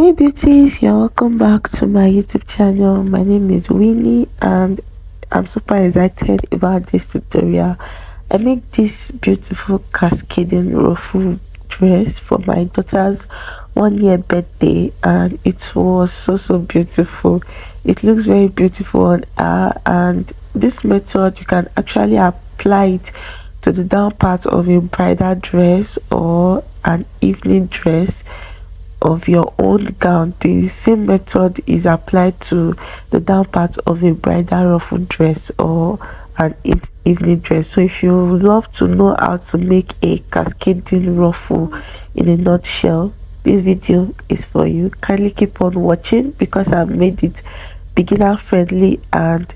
Hey beauties, you're welcome back to my YouTube channel. My name is Winnie and I'm super excited about this tutorial. I made this beautiful cascading ruffle dress for my daughter's 1 year birthday and it was so beautiful. It looks very beautiful on her, and this method you can actually apply it to the down part of a bridal dress or an evening dress of your own gown. The same method is applied to the down part of a bridal ruffle dress or an evening dress. So if you would love to know how to make a cascading ruffle in a nutshell, this video is for you. Kindly keep on watching because I've made it beginner friendly and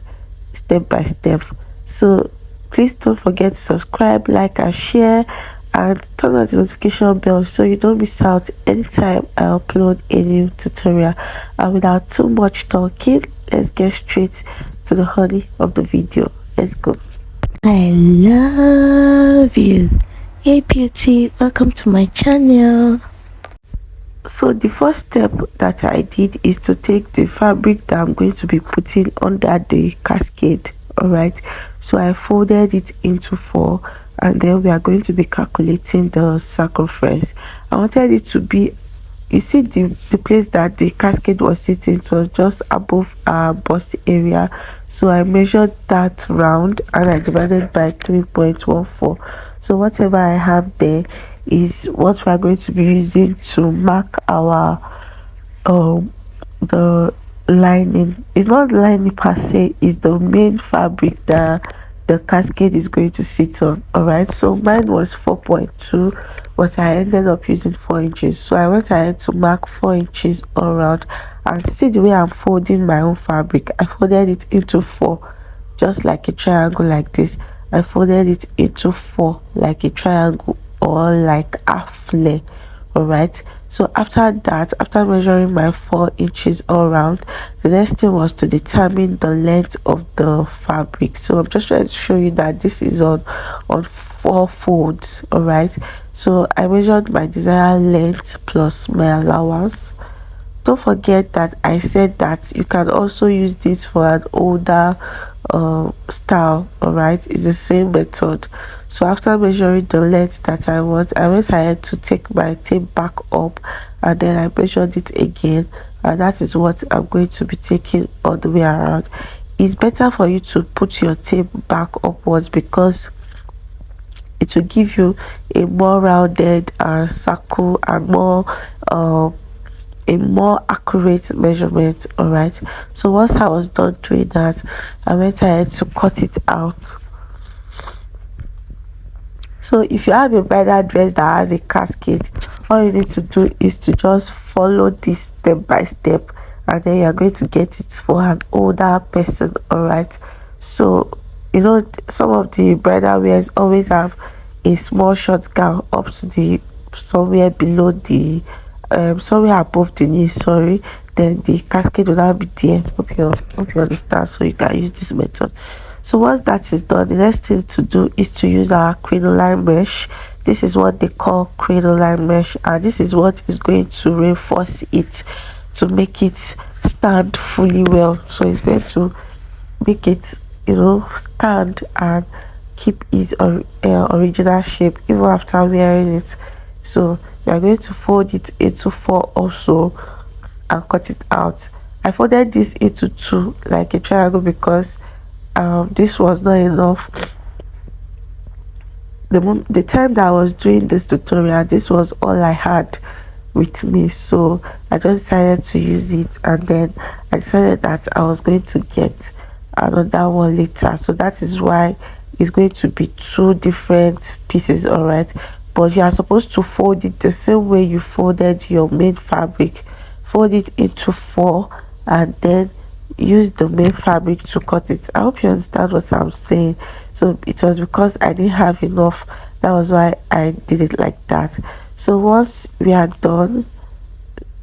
step by step. So please don't forget to subscribe, like and share, and turn on the notification bell so you don't miss out anytime I upload a new tutorial. And without too much talking, let's get straight to the honey of the video. Let's go. I love you. Hey beauty, welcome to my channel. So the first step that I did is to take the fabric that I'm going to be putting under the cascade. All right, so I folded it into 4 and then we are going to be calculating the circumference. I wanted it to be, you see, the place that the cascade was sitting, so just above our bust area. So I measured that round and I divided by 3.14. so whatever I have there is what we are going to be using to mark our the lining. It's not lining per se, it's the main fabric that the cascade is going to sit on. All right, so mine was 4.2 but I ended up using 4 inches, so I went ahead to mark 4 inches all around. And see the way I'm folding my own fabric, I folded it into 4 just like a triangle like this. I folded it into 4 like a triangle or like a flare. All right, so after that, after measuring my 4 inches all around, the next thing was to determine the length of the fabric. So I'm just trying to show you that this is on 4 folds. All right, so I measured my desired length plus my allowance. Don't forget that I said that you can also use this for an older style. All right, it's the same method. So after measuring the length that I want, I went ahead to take my tape back up and then I measured it again, and that is what I'm going to be taking all the way around. It's better for you to put your tape back upwards because it will give you a more rounded circle and more a more accurate measurement. All right, so once I was done doing that, I went ahead to cut it out. So if you have a bridal dress that has a cascade, all you need to do is to just follow this step by step and then you're going to get it for an older person. All right, so you know some of the bridal wears always have a small short gown up to the somewhere below the somewhere above the knee, sorry, then the cascade will now be there. Hope you understand, so you can use this method. So once that is done, the next thing to do is to use our crinoline mesh. This is what they call crinoline mesh, and this is what is going to reinforce it to make it stand fully well. So it's going to make it, stand and keep its original shape even after wearing it. So we are going to fold it into 4 also and cut it out. I folded this into 2 like a triangle because this was not enough. The time that I was doing this tutorial, this was all I had with me, so I just decided to use it, and then I decided that I was going to get another one later. So that is why it's going to be 2 different pieces. All right, but you are supposed to fold it the same way you folded your main fabric. Fold it into 4 and then use the main fabric to cut it. I hope you understand what I'm saying. So it was because I didn't have enough, that was why I did it like that. So once we are done,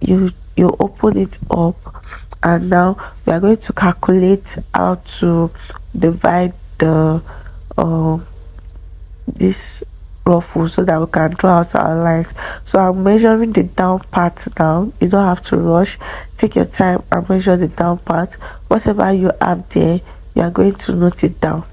you open it up, and now we are going to calculate how to divide the this ruffle so that we can draw out our lines. So I'm measuring the down part now. You don't have to rush. Take your time and measure the down part. Whatever you have there, you are going to note it down.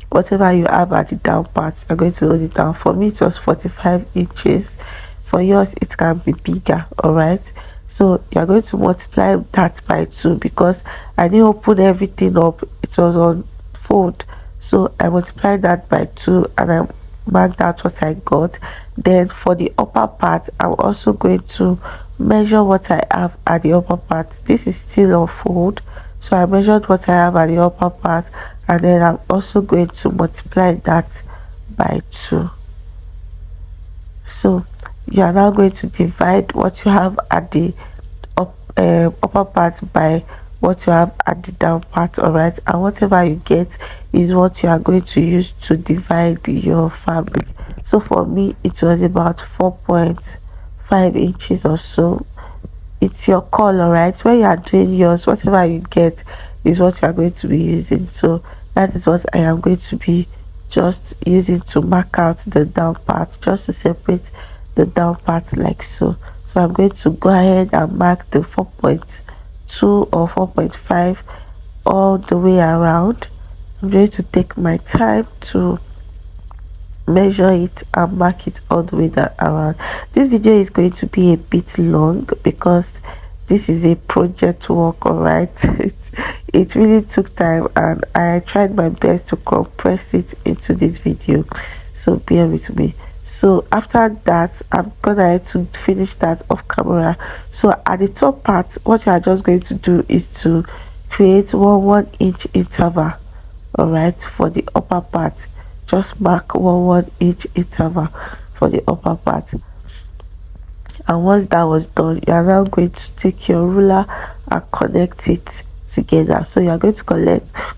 Whatever you have at the down part, you're going to note it down. For me, it was 45 inches. For yours, it can be bigger. All right, so you're going to multiply that by 2 because I didn't open everything up. It was on fold, so I multiplied that by 2 and I marked out what I got. Then for the upper part, I'm also going to measure what I have at the upper part. This is still on fold, so I measured what I have at the upper part, and then I'm also going to multiply that by 2. So you are now going to divide what you have at the upper part by what you have at the down part. All right, and whatever you get is what you are going to use to divide your fabric. So for me, it was about 4.5 inches or so. It's your call. All right, when you are doing yours, whatever you get is what you are going to be using. So that is what I am going to be just using to mark out the down part, just to separate the down part like so. So I'm going to go ahead and mark the 4.2 or 4.5 all the way around. I'm going to take my time to measure it and mark it all the way around. This video is going to be a bit long because this is a project work. All right, it really took time and I tried my best to compress it into this video, so bear with me. So after that, I'm gonna to finish that off camera. So at the top part, what you are just going to do is to create 1 inch interval. All right, for the upper part, just mark 1 inch interval for the upper part. And once that was done, you are now going to take your ruler and connect it together. So you are going to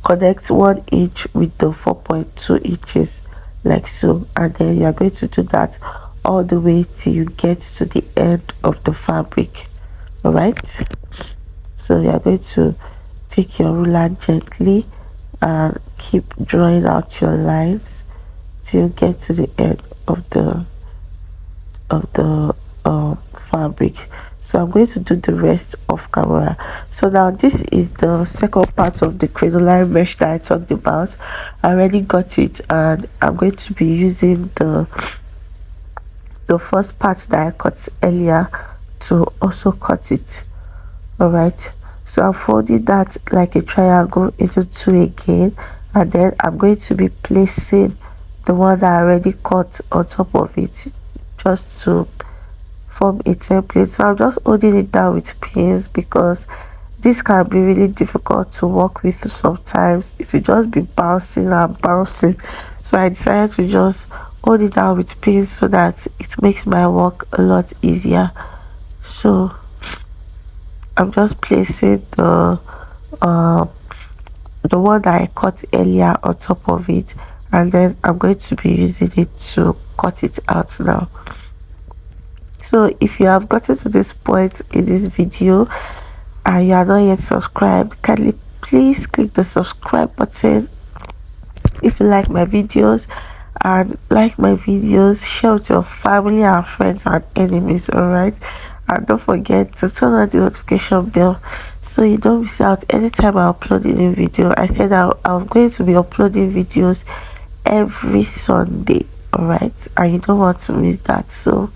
connect 1 inch with the 4.2 inches like so, and then you are going to do that all the way till you get to the end of the fabric. All right, so you are going to take your ruler gently and keep drawing out your lines till you get to the end of the fabric. So I'm going to do the rest of camera. So now this is the second part of the crinoline mesh that I talked about. I already got it and I'm going to be using the first part that I cut earlier to also cut it. All right, so I'm folding that like a triangle into 2 again, and then I'm going to be placing the one that I already cut on top of it just to form a template. So I'm just holding it down with pins because this can be really difficult to work with. Sometimes it will just be bouncing and bouncing, so I decided to just hold it down with pins so that it makes my work a lot easier. So I'm just placing the one that I cut earlier on top of it, and then I'm going to be using it to cut it out now. So if you have gotten to this point in this video and you are not yet subscribed, kindly please click the subscribe button. If you like my videos, share with your family and friends and enemies. All right, and don't forget to turn on the notification bell so you don't miss out anytime I upload a new video. I said I'm going to be uploading videos every Sunday. All right, and you don't want to miss that. So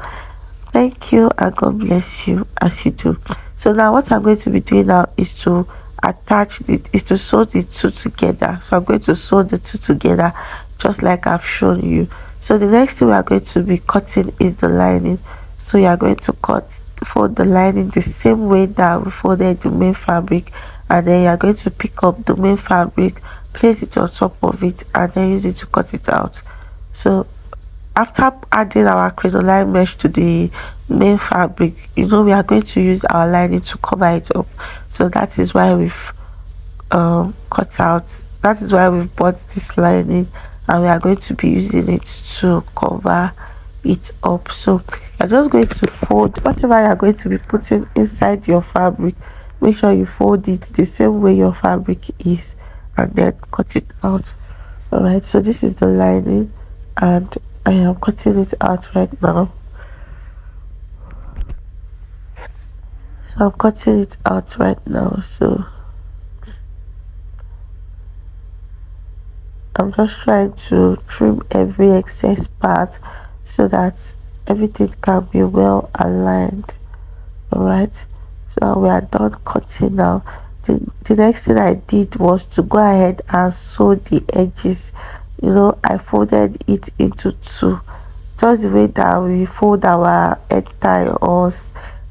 thank you and God bless you as you do. So now what I'm going to be doing now is to sew the two together. So I'm going to sew the two together just like I've shown you. So the next thing we are going to be cutting is the lining. So you are going to fold the lining the same way that we folded the main fabric, and then you are going to pick up the main fabric, place it on top of it, and then use it to cut it out. So after adding our crinoline mesh to the main fabric, we are going to use our lining to cover it up. So that is why we've that is why we've bought this lining, and we are going to be using it to cover it up. So you're just going to fold whatever you're going to be putting inside your fabric. Make sure you fold it the same way your fabric is, and then cut it out. All right, so this is the lining, and I am cutting it out right now. So I'm cutting it out right now. So I'm just trying to trim every excess part so that everything can be well aligned. Alright, so we are done cutting now. The next thing I did was to go ahead and sew the edges. I folded it into two, just the way that we fold our head tie or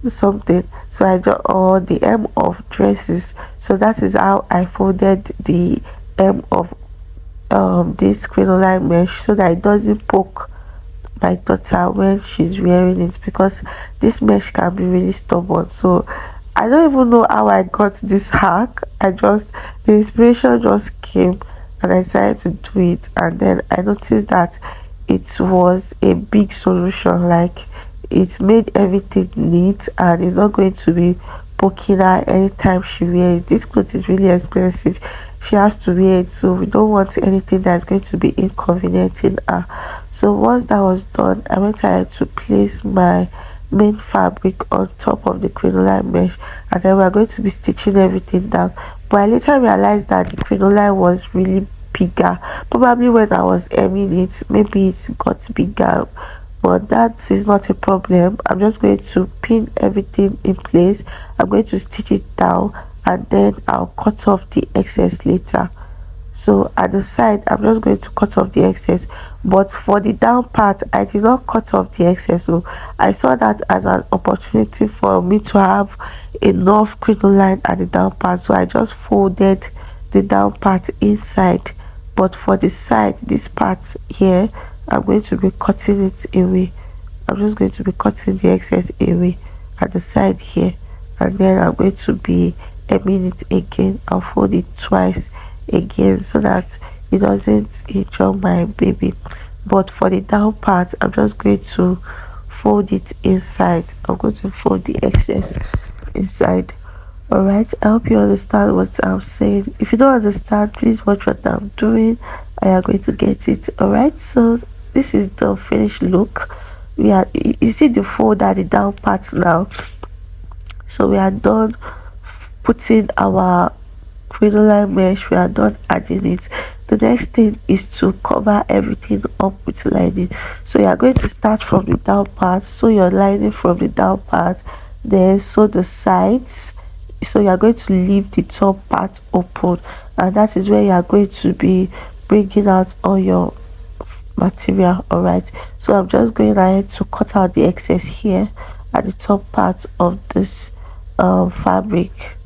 something. So I just, or the hem of dresses, so that is how I folded the hem of this crinoline mesh, so that it doesn't poke my daughter when she's wearing it, because this mesh can be really stubborn. So I don't even know how I got this hack. The inspiration just came and I decided to do it, and then I noticed that it was a big solution. Like, it made everything neat and it's not going to be poking her anytime she wears it. This clothes is really expensive, she has to wear it, so we don't want anything that's going to be inconveniencing her. So once that was done, I went ahead to place my main fabric on top of the crinoline mesh, and then we're going to be stitching everything down. But I later realized that the crinoline was really bigger. Probably when I was hemming it, maybe it got bigger, but that is not a problem. I'm just going to pin everything in place. I'm going to stitch it down, and then I'll cut off the excess later. So at the side, I'm just going to cut off the excess, but for the down part, I did not cut off the excess. So I saw that as an opportunity for me to have enough crinoline at the down part, so I just folded the down part inside. But for the side, this part here, I'm going to be cutting it away. I'm just going to be cutting the excess away at the side here, and then I'm going to be hemming it again. I'll fold it twice again so that it doesn't injure my baby. But for the down part, I'm just going to fold it inside. I'm going to fold the excess inside. All right, I hope you understand what I'm saying. If you don't understand, please watch what I'm doing and you're going to get it. All right, so this is the finished look. You see the fold at the down part now. So we are done putting our crinoline mesh, we are done adding it. The next thing is to cover everything up with lining. So you are going to start from the down part, sew your lining from the down part, then sew the sides. So you are going to leave the top part open, and that is where you are going to be bringing out all your material. All right, so I'm just going ahead to cut out the excess here at the top part of this fabric.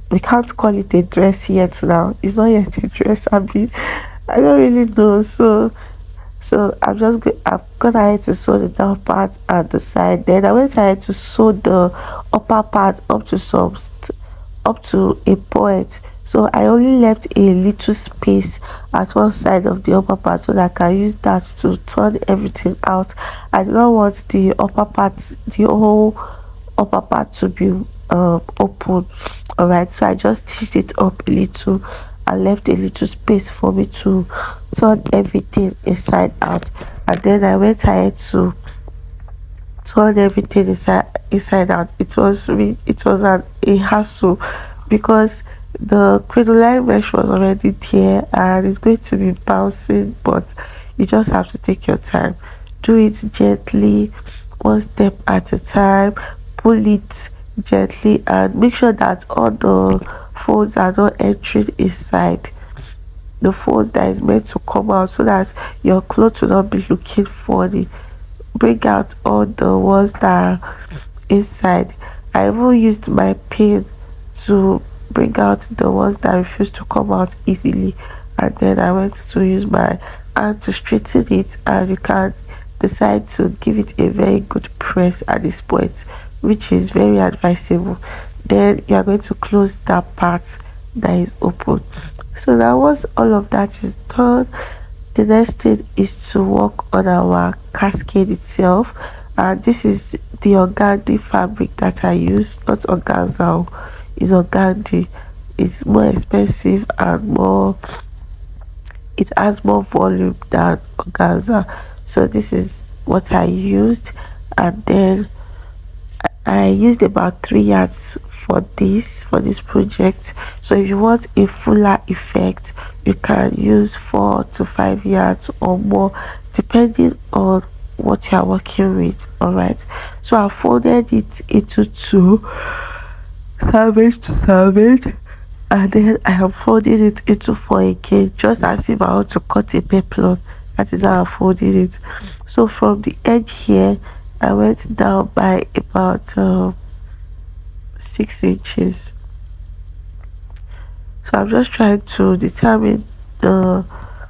We can't call it a dress yet. Now it's not yet a dress. I don't really know. So I've gone ahead to sew the down part at the side, then I went ahead to sew the upper part up to a point. So I only left a little space at one side of the upper part so that I can use that to turn everything out. I do not want the upper part, the whole upper part, to be open. All right, so I just stitched it up a little and left a little space for me to turn everything inside out, and then I went ahead to turn everything inside out. It was a hassle because the crinoline mesh was already there and it's going to be bouncing, but you just have to take your time, do it gently, one step at a time, pull it gently, and make sure that all the folds are not entering inside the folds that is meant to come out, so that your clothes will not be looking funny. Bring out all the ones that are inside. I even used my pin to bring out the ones that refuse to come out easily, and then I went to use my hand to straighten it, and you can decide to give it a very good press at this point, which is very advisable. Then you are going to close that part that is open. So now once all of that is done, the next thing is to work on our cascade itself, and this is the organdy fabric that I use, not organza. It's organdy. It's more expensive and more, it has more volume than organza. So this is what I used, and then I used about 3 yards for this project. So if you want a fuller effect, you can use 4 to 5 yards or more, depending on what you are working with. All right, so I folded it into two, salvage to salvage, and then I am folding it into four again, just as if I want to cut a peplon. That is how I folded it. So from the edge here, I went down by about 6 inches. So I'm just trying to determine the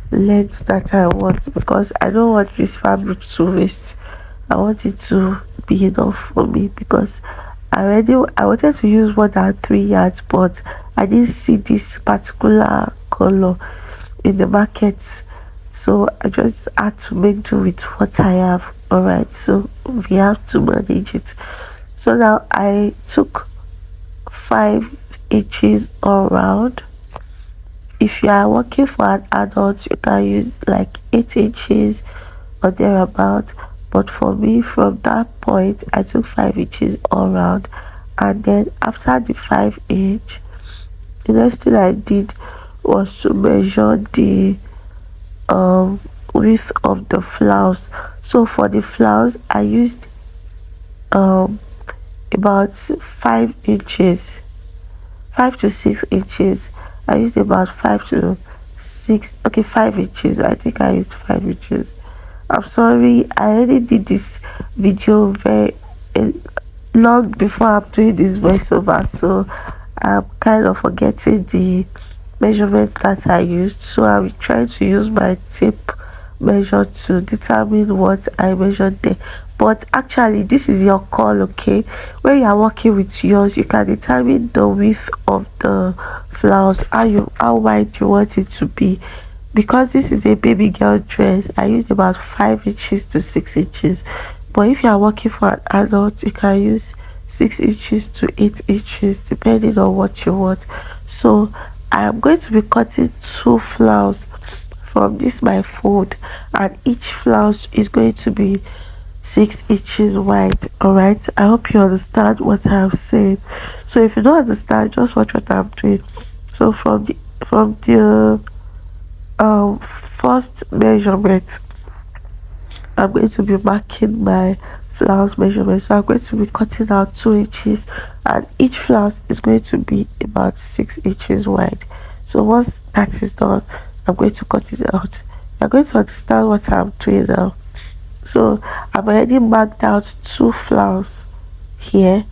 length that I want, because I don't want this fabric to waste. I want it to be enough for me, because I wanted to use more than 3 yards, but I didn't see this particular color in the market, so I just had to make do with what I have. All right, so we have to manage it. So now I took 5 inches all round. If you are working for an adult, you can use like 8 inches or thereabout, but for me, from that point, I took 5 inches all round. And then after the 5 inch, the next thing I did was to measure the width of the flounce. So for the flounce, I used about 5 inches, 5 to 6 inches. I used about 5 to 6, okay, 5 inches. I think I used 5 inches. I'm sorry, I already did this video very long before I'm doing this voiceover, so I'm kind of forgetting the measurements that I used. So I'm trying to use my tape measure to determine what I measured there. But actually, this is your call, okay? When you are working with yours, you can determine the width of the flounce, how wide you want it to be. Because this is a baby girl dress, I used about 5 inches to 6 inches. But if you are working for an adult, you can use 6 inches to 8 inches, depending on what you want. So I am going to be cutting two flounce from this my fold, and each flounce is going to be 6 inches wide. All right, I hope you understand what I'm saying. So if you don't understand, just watch what I'm doing. So from the first measurement, I'm going to be marking my flounce measurement. So I'm going to be cutting out 2 inches, and each flounce is going to be about 6 inches wide. So once that is done, I'm going to cut it out. You're going to understand what I'm doing now. So I've already marked out two flounce here,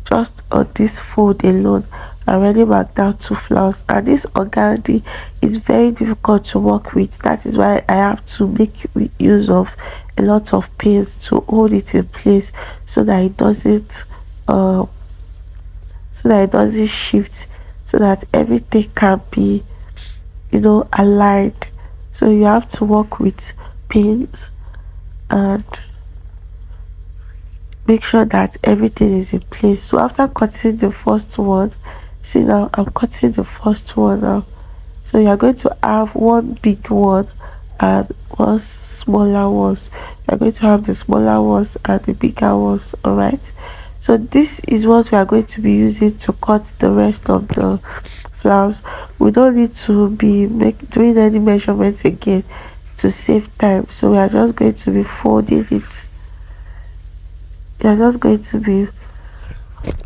just on this fold alone. I already marked out two flounce, and this organdy is very difficult to work with. That is why I have to make use of a lot of pins to hold it in place, so that it doesn't shift, so that everything can be, aligned. So you have to work with pins and make sure that everything is in place. So after cutting the first one, see, now I'm cutting the first one now. So you're going to have one big one and one smaller ones. You're going to have the smaller ones and the bigger ones. All right, so this is what we are going to be using to cut the rest of the flounce. We don't need to be doing any measurements again to save time. So we are just going to be folding it. You're just going to be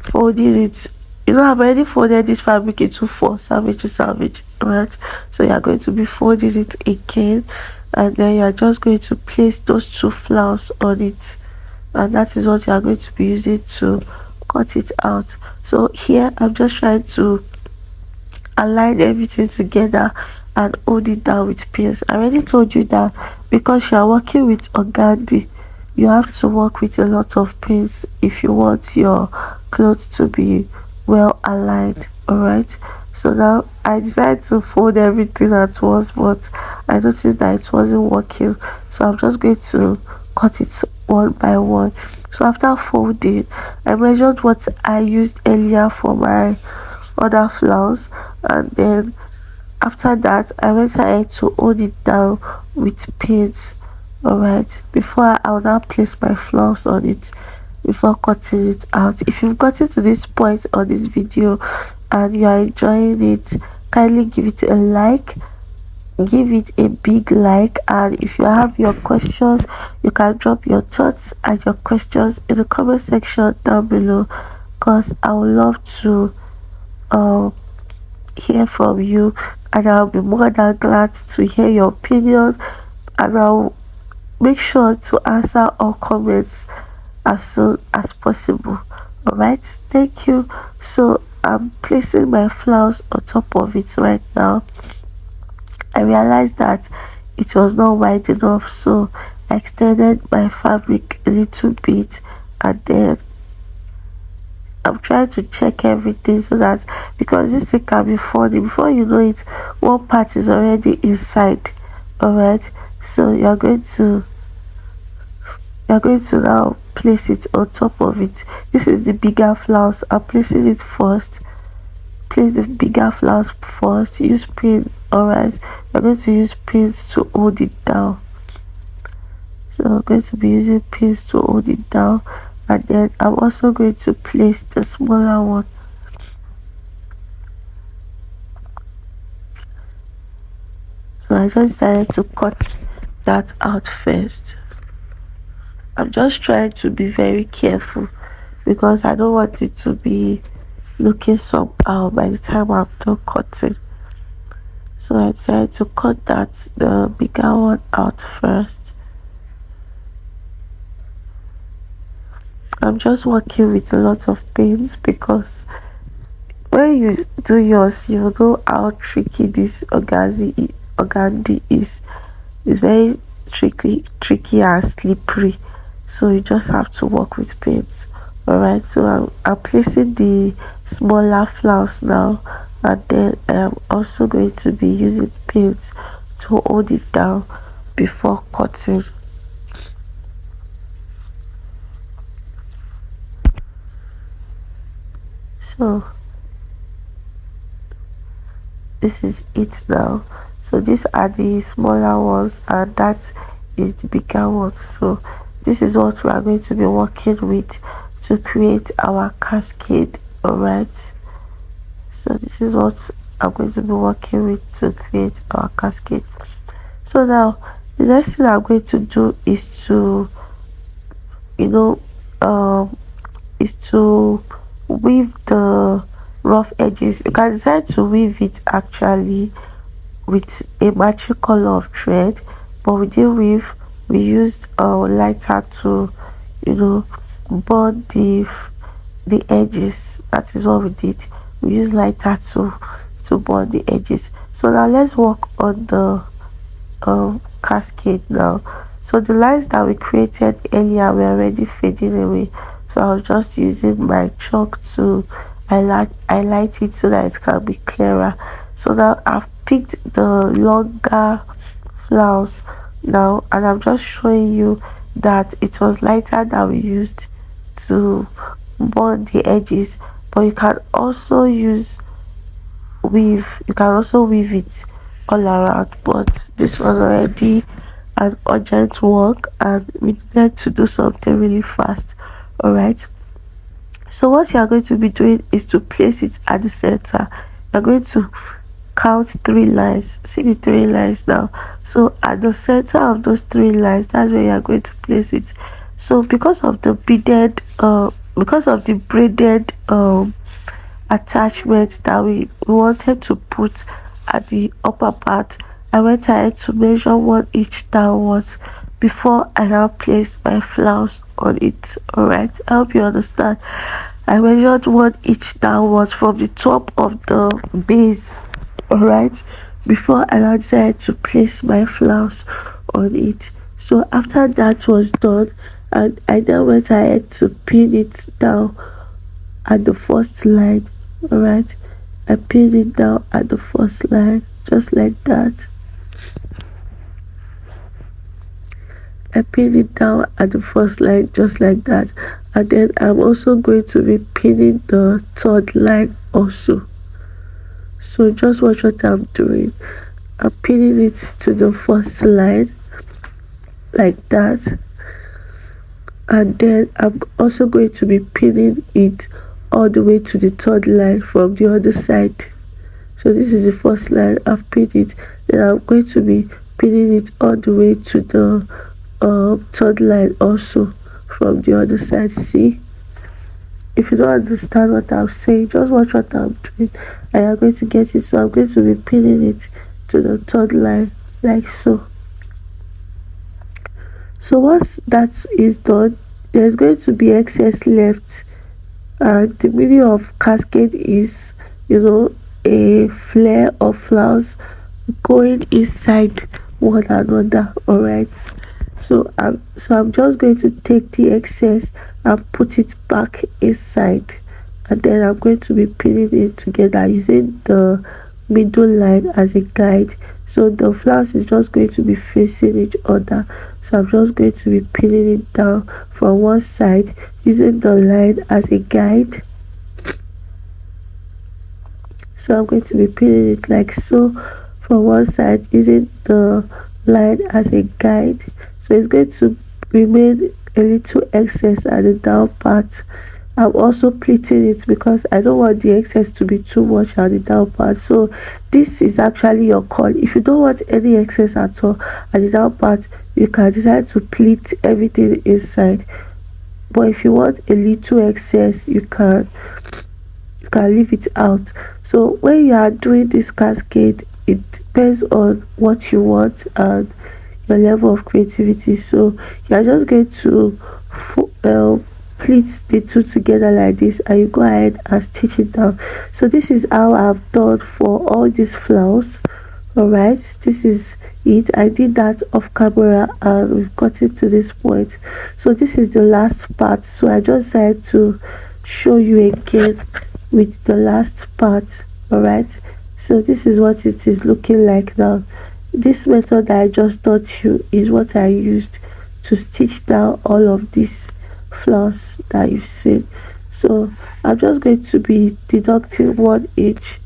folding it. I've already folded this fabric into 4, salvage to salvage. Right, so you're going to be folding it again, and then you're just going to place those two flounce on it, and that is what you are going to be using to cut it out. So here I'm just trying to align everything together and hold it down with pins. I already told you that because you are working with organdy, you have to work with a lot of pins if you want your clothes to be well aligned. All right, so now I decided to fold everything at once, but I noticed that it wasn't working, so I'm just going to cut it one by one. So after folding, I measured what I used earlier for my other flounce, and then After that, I went ahead to hold it down with pins. Alright, before I will now place my flounce on it before cutting it out. If you've gotten to this point on this video and you are enjoying it, kindly give it a like, give it a big like. And if you have your questions, you can drop your thoughts and your questions in the comment section down below, because I would love to hear from you, and I'll be more than glad to hear your opinion, and I'll make sure to answer all comments as soon as possible. All right, thank you. So I'm placing my flounce on top of it right now. I realized that it was not wide enough, so I extended my fabric a little bit, and then I'm trying to check everything, so that, because this thing can be funny, before you know it, one part is already inside. All right, so you're going to now place it on top of it. This is the bigger flounce. I'm placing it first. Place the bigger flounce first. Use pins. All right, we're going to use pins to hold it down. So I'm going to be using pins to hold it down, and then I'm also going to place the smaller one. So I just decided to cut that out first. I'm just trying to be very careful, because I don't want it to be looking somehow by the time I'm done cutting. So I decided to cut the bigger one out first. I'm just working with a lot of pains, because when you do yours, you know how tricky this organdy is. It's very tricky and slippery, so you just have to work with pains. All right, so I'm placing the smaller flounce now, and then I'm also going to be using pins to hold it down before cutting. So this is it now. So these are the smaller ones, and that is the bigger one. So this is what we are going to be working with to create our cascade. All right, so this is what I'm going to be working with to create our cascade. So now the next thing I'm going to do is to is to weave the rough edges. You can decide to weave it actually with a matching color of thread, but we didn't weave. We used a lighter to burn the edges. That is what we did. We used lighter to burn the edges. So now let's work on the cascade now. So the lines that we created earlier were already fading away, so I was just using my chalk to highlight it so that it can be clearer. So now I've picked the longer flounce now, and I'm just showing you that it was lighter that we used to burn the edges, but you can also use weave. You can also weave it all around, but this was already an urgent work and we needed to do something really fast. All right, so what you are going to be doing is to place it at the center. You're going to count 3 lines. See the 3 lines now. So at the center of those 3 lines, that's where you are going to place it. So because of the braided attachment that we wanted to put at the upper part, I went ahead to measure 1 inch downwards before I now place my flounce on it. All right, I hope you understand. I measured 1 inch downwards from the top of the base. All right, before I now decided to place my flounce on it. So after that was done, and I then went ahead to pin it down at the first line. All right, I pinned it down at the first line, just like that. I pinned it down at the first line, just like that. And then I'm also going to be pinning the third line also. So just watch what I'm doing. I'm pinning it to the first line like that, and then I'm also going to be pinning it all the way to the third line from the other side. So this is the first line, I've pinned it, then I'm going to be pinning it all the way to the third line also from the other side. See, if you don't understand what I'm saying, just watch what I'm doing and you're going to get it. So I'm going to be pinning it to the third line like so. So once that is done, there's going to be excess left, and the meaning of cascade is, a flare of flowers going inside one another. All right, so I'm just going to take the excess and put it back inside, and then I'm going to be pinning it together using the middle line as a guide. So the flounce is just going to be facing each other, so I'm just going to be pinning it down from one side using the line as a guide. So I'm going to be pinning it like so from one side using the line as a guide. So it's going to remain a little excess at the down part. I'm also pleating it because I don't want the excess to be too much at the down part. So this is actually your call. If you don't want any excess at all at the down part, you can decide to pleat everything inside. But if you want a little excess, you can leave it out. So when you are doing this cascade, it depends on what you want and your level of creativity. So you are just going to pleat the two together like this, and you go ahead and stitch it down. So this is how I've done for all these flowers. All right, this is it. I did that off camera and we've got it to this point. So this is the last part, so I just decided to show you again with the last part. All right, so this is what it is looking like now. This method that I just taught you is what I used to stitch down all of these flowers that you've seen. So I'm just going to be deducting 1 inch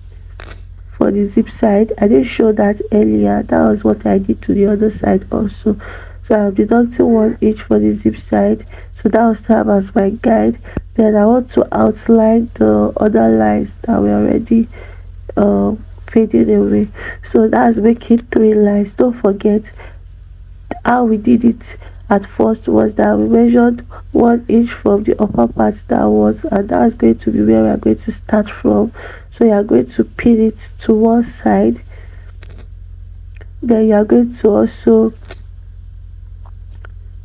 for the zip side. I didn't show that earlier. That was what I did to the other side also. So I'm deducting 1 inch for the zip side, so that will serve as my guide. Then I want to outline the other lines that were already fading away, so that's making 3 lines. Don't forget how we did it at first was that we measured 1 inch from the upper part downwards, and that is going to be where we are going to start from. So you are going to pin it to one side, then you are going to also,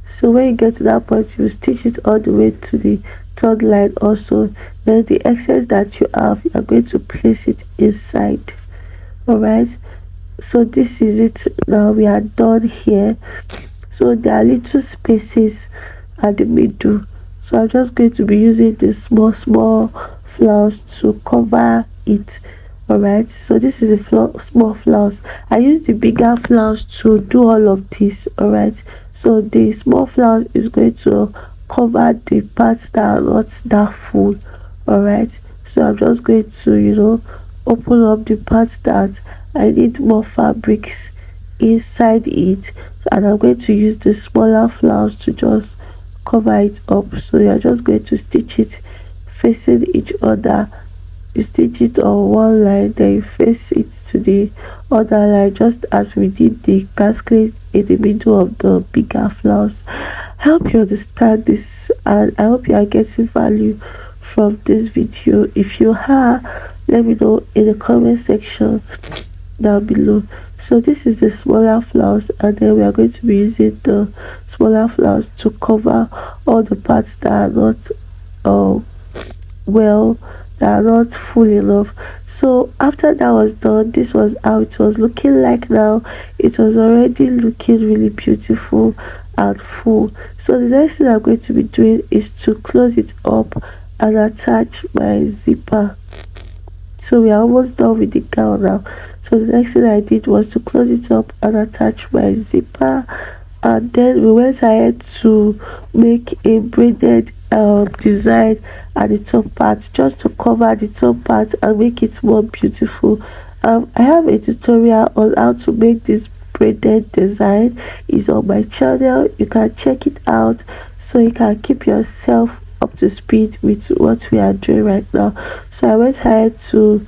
so when you get to that point, you stitch it all the way to the third line also. Then the excess that you have, you are going to place it inside. All right, so this is it. Now we are done here. So there are little spaces at the middle, so I'm just going to be using the small flowers to cover it. All right, so this is a small flowers. I use the bigger flowers to do all of this. All right, so the small flowers is going to cover the parts that are not that full. All right, so I'm just going to open up the parts that I need more fabrics inside it, and I'm going to use the smaller flowers to just cover it up. So you're just going to stitch it facing each other. You stitch it on one line, then you face it to the other line, just as we did the cascade in the middle of the bigger flowers. I hope you understand this, and I hope you are getting value from this video. If you are, let me know in the comment section down below. So this is the smaller flowers, and then we are going to be using the smaller flowers to cover all the parts that are not that are not full enough. So after that was done, this was how it was looking like. Now it was already looking really beautiful and full. So the next thing I'm going to be doing is to close it up and attach my zipper. So we are almost done with the gown now. So the next thing I did was to close it up and attach my zipper, and then we went ahead to make a braided design at the top part, just to cover the top part and make it more beautiful. I have a tutorial on how to make this braided design. Is on my channel. You can check it out so you can keep yourself up to speed with what we are doing right now. So I went ahead to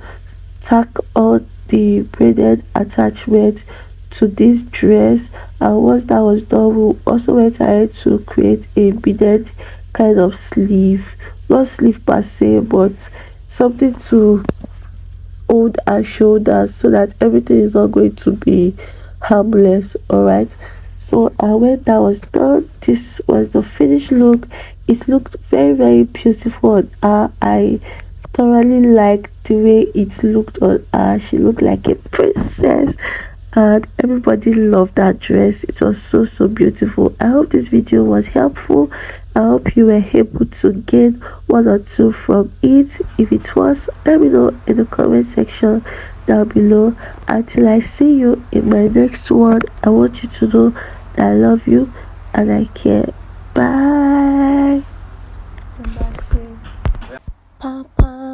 tack on the braided attachment to this dress, and once that was done, we also went ahead to create a beaded kind of sleeve, not sleeve per se, but something to hold and shoulders so that everything is not going to be harmless. All right, so when that was done, this was the finished look. It looked very, very beautiful on her. I thoroughly liked the way it looked on her. She looked like a princess, and everybody loved that dress. It was so, so beautiful. I hope this video was helpful. I hope you were able to gain one or two from it. If it was, let me know in the comment section down below. Until I see you in my next one, I want you to know that I love you and I care. Bye. Papa.